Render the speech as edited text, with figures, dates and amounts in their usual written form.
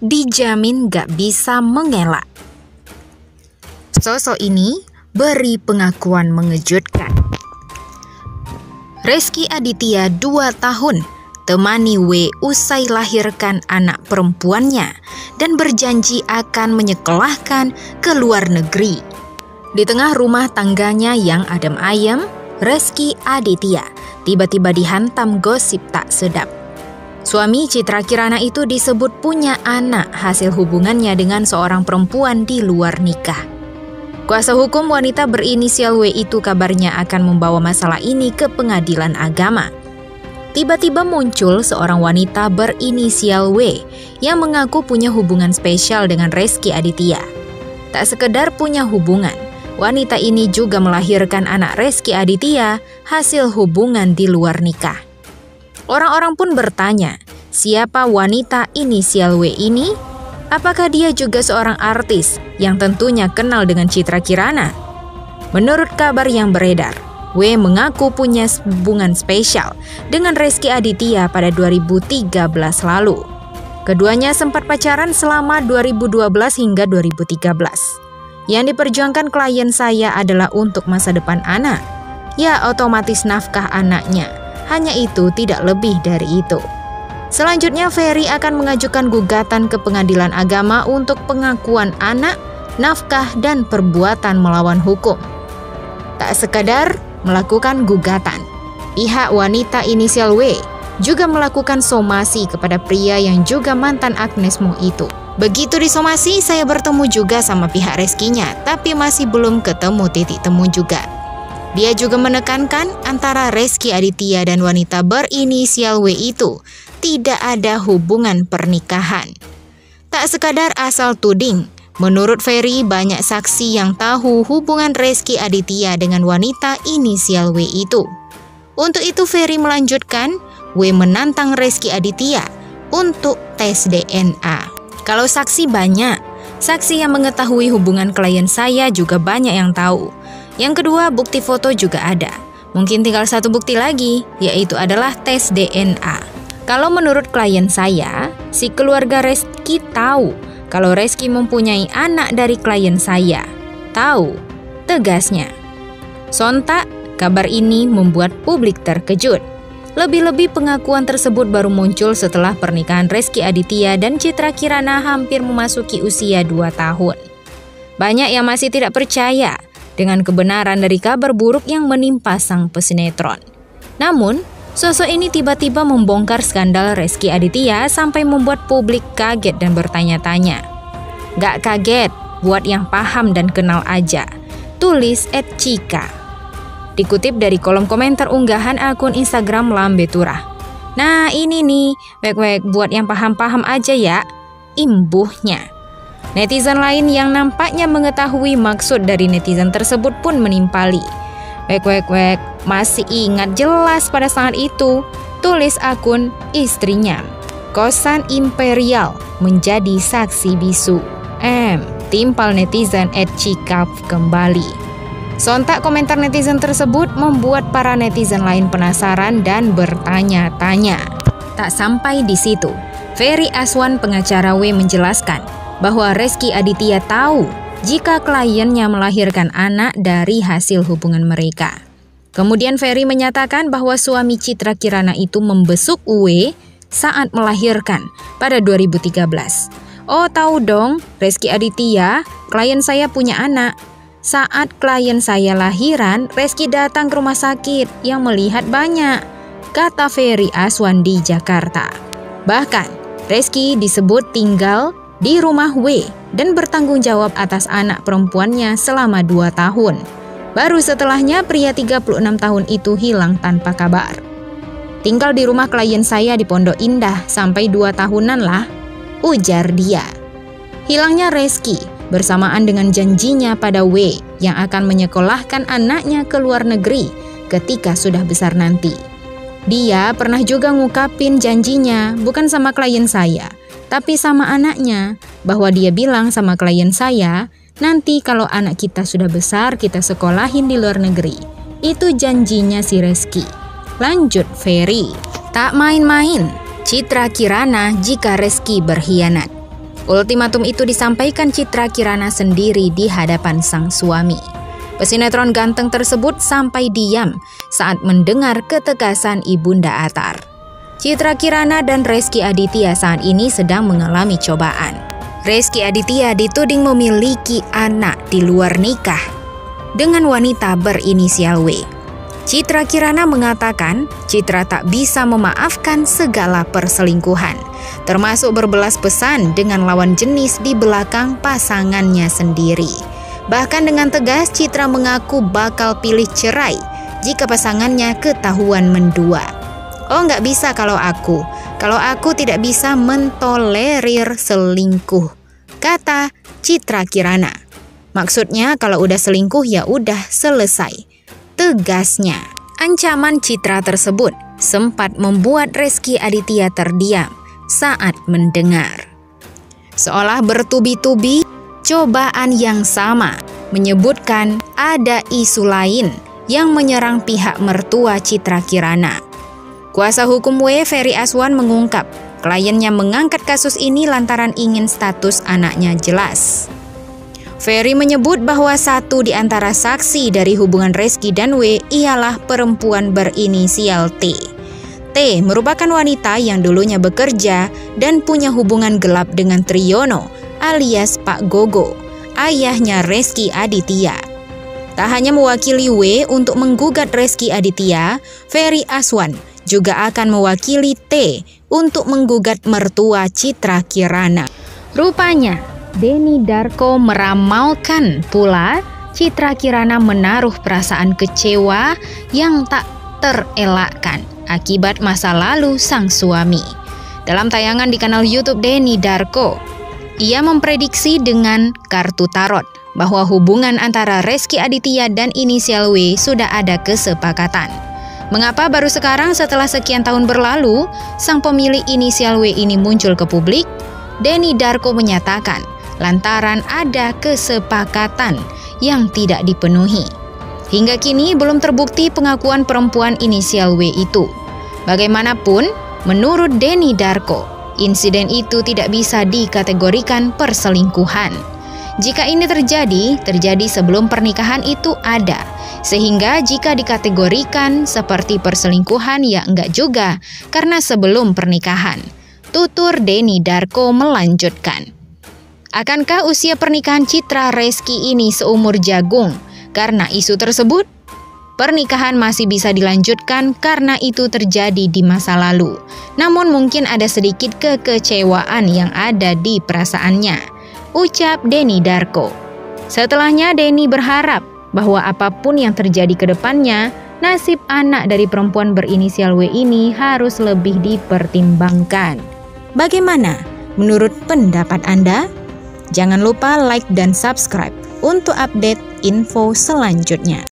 dijamin gak bisa mengelak. Sosok ini beri pengakuan mengejutkan. Rezky Aditya 2 tahun temani W usai lahirkan anak perempuannya dan berjanji akan menyekolahkan ke luar negeri. Di tengah rumah tangganya yang adem ayem, Rezky Aditya tiba-tiba dihantam gosip tak sedap. Suami Citra Kirana itu disebut punya anak hasil hubungannya dengan seorang perempuan di luar nikah. Kuasa hukum wanita berinisial W itu kabarnya akan membawa masalah ini ke pengadilan agama. Tiba-tiba muncul seorang wanita berinisial W yang mengaku punya hubungan spesial dengan Rezky Aditya. Tak sekedar punya hubungan, wanita ini juga melahirkan anak Rezky Aditya hasil hubungan di luar nikah. Orang-orang pun bertanya, siapa wanita inisial W ini? Apakah dia juga seorang artis yang tentunya kenal dengan Citra Kirana? Menurut kabar yang beredar, W mengaku punya hubungan spesial dengan Rezky Aditya pada 2013 lalu. Keduanya sempat pacaran selama 2012 hingga 2013. Yang diperjuangkan klien saya adalah untuk masa depan anak. Ya, otomatis nafkah anaknya. Hanya itu, tidak lebih dari itu. Selanjutnya, Ferry akan mengajukan gugatan ke pengadilan agama untuk pengakuan anak, nafkah, dan perbuatan melawan hukum. Tak sekadar melakukan gugatan, pihak wanita inisial W juga melakukan somasi kepada pria yang juga mantan Agnes Mo itu. Begitu disomasi, saya bertemu juga sama pihak Rezky-nya, tapi masih belum ketemu titik temu juga. Dia juga menekankan antara Rezky Aditya dan wanita berinisial W itu tidak ada hubungan pernikahan. Tak sekadar asal tuding, menurut Ferry banyak saksi yang tahu hubungan Rezky Aditya dengan wanita inisial W itu. Untuk itu Ferry melanjutkan, W menantang Rezky Aditya untuk tes DNA. Kalau saksi banyak, saksi yang mengetahui hubungan klien saya juga banyak yang tahu. Yang kedua, bukti foto juga ada. Mungkin tinggal satu bukti lagi, yaitu adalah tes DNA. Kalau menurut klien saya, si keluarga Rezky tahu kalau Rezky mempunyai anak dari klien saya. Tahu, tegasnya. Sontak, kabar ini membuat publik terkejut. Lebih-lebih pengakuan tersebut baru muncul setelah pernikahan Rezky Aditya dan Citra Kirana hampir memasuki usia 2 tahun. Banyak yang masih tidak percaya dengan kebenaran dari kabar buruk yang menimpa sang pesinetron. Namun, sosok ini tiba-tiba membongkar skandal Rezky Aditya sampai membuat publik kaget dan bertanya-tanya. Gak kaget, buat yang paham dan kenal aja, tulis @Cika. Dikutip dari kolom komentar unggahan akun Instagram Lambe Turah. Nah ini nih, wek-wek buat yang paham-paham aja ya, imbuhnya. Netizen lain yang nampaknya mengetahui maksud dari netizen tersebut pun menimpali. Wek, masih ingat jelas pada saat itu, tulis akun istrinya. Kosan Imperial menjadi saksi bisu. Timpal netizen @Cikap kembali. Sontak komentar netizen tersebut membuat para netizen lain penasaran dan bertanya-tanya. Tak sampai di situ, Ferry Aswan pengacara W menjelaskan bahwa Rezky Aditya tahu jika kliennya melahirkan anak dari hasil hubungan mereka. Kemudian Ferry menyatakan bahwa suami Citra Kirana itu membesuk W saat melahirkan pada 2013. Oh tahu dong, Rezky Aditya, klien saya punya anak. Saat klien saya lahiran, Rezky datang ke rumah sakit yang melihat banyak, kata Ferry Aswan di Jakarta. Bahkan, Rezky disebut tinggal di rumah W dan bertanggung jawab atas anak perempuannya selama 2 tahun. Baru setelahnya pria 36 tahun itu hilang tanpa kabar. Tinggal di rumah klien saya di Pondok Indah sampai 2 tahunan lah, ujar dia. Hilangnya Rezky bersamaan dengan janjinya pada W yang akan menyekolahkan anaknya ke luar negeri ketika sudah besar nanti. Dia pernah juga ngungkapin janjinya bukan sama klien saya, tapi sama anaknya, bahwa dia bilang sama klien saya, nanti kalau anak kita sudah besar kita sekolahin di luar negeri. Itu janjinya si Rezky. Lanjut Ferry. Tak main-main, Citra Kirana jika Rezky berkhianat. Ultimatum itu disampaikan Citra Kirana sendiri di hadapan sang suami. Pesinetron ganteng tersebut sampai diam saat mendengar ketegasan Ibunda Atar. Citra Kirana dan Rezky Aditya saat ini sedang mengalami cobaan. Rezky Aditya dituding memiliki anak di luar nikah dengan wanita berinisial W. Citra Kirana mengatakan Citra tak bisa memaafkan segala perselingkuhan, termasuk berbelas pesan dengan lawan jenis di belakang pasangannya sendiri. Bahkan dengan tegas Citra mengaku bakal pilih cerai jika pasangannya ketahuan mendua. Oh, nggak bisa kalau aku tidak bisa mentolerir selingkuh, kata Citra Kirana. Maksudnya kalau udah selingkuh ya udah selesai, tegasnya. Ancaman Citra tersebut sempat membuat Rezky Aditya terdiam saat mendengar. Seolah bertubi-tubi cobaan yang sama, menyebutkan ada isu lain yang menyerang pihak mertua Citra Kirana. Kuasa hukum W, Ferry Aswan, mengungkap kliennya mengangkat kasus ini lantaran ingin status anaknya jelas. Ferry menyebut bahwa satu di antara saksi dari hubungan Rezky dan W ialah perempuan berinisial T. T merupakan wanita yang dulunya bekerja dan punya hubungan gelap dengan Triyono alias Pak Gogo, ayahnya Rezky Aditya. Tak hanya mewakili W untuk menggugat Rezky Aditya, Ferry Aswan juga akan mewakili T untuk menggugat mertua Citra Kirana. Rupanya Denny Darko meramalkan pula Citra Kirana menaruh perasaan kecewa yang tak terelakkan akibat masa lalu sang suami. Dalam tayangan di kanal YouTube Denny Darko, ia memprediksi dengan kartu tarot bahwa hubungan antara Rezky Aditya dan inisial W sudah ada kesepakatan. Mengapa baru sekarang setelah sekian tahun berlalu, sang pemilik inisial W ini muncul ke publik? Denny Darko menyatakan, lantaran ada kesepakatan yang tidak dipenuhi. Hingga kini belum terbukti pengakuan perempuan inisial W itu. Bagaimanapun, menurut Denny Darko, insiden itu tidak bisa dikategorikan perselingkuhan. Jika ini terjadi sebelum pernikahan itu ada. Sehingga jika dikategorikan seperti perselingkuhan ya enggak juga, karena sebelum pernikahan. Tutur Denny Darko melanjutkan. Akankah usia pernikahan Citra Rezky ini seumur jagung? Karena isu tersebut, pernikahan masih bisa dilanjutkan karena itu terjadi di masa lalu. Namun mungkin ada sedikit kekecewaan yang ada di perasaannya, ucap Denny Darko. Setelahnya Denny berharap bahwa apapun yang terjadi ke depannya, nasib anak dari perempuan berinisial W ini harus lebih dipertimbangkan. Bagaimana menurut pendapat Anda? Jangan lupa like dan subscribe untuk update info selanjutnya.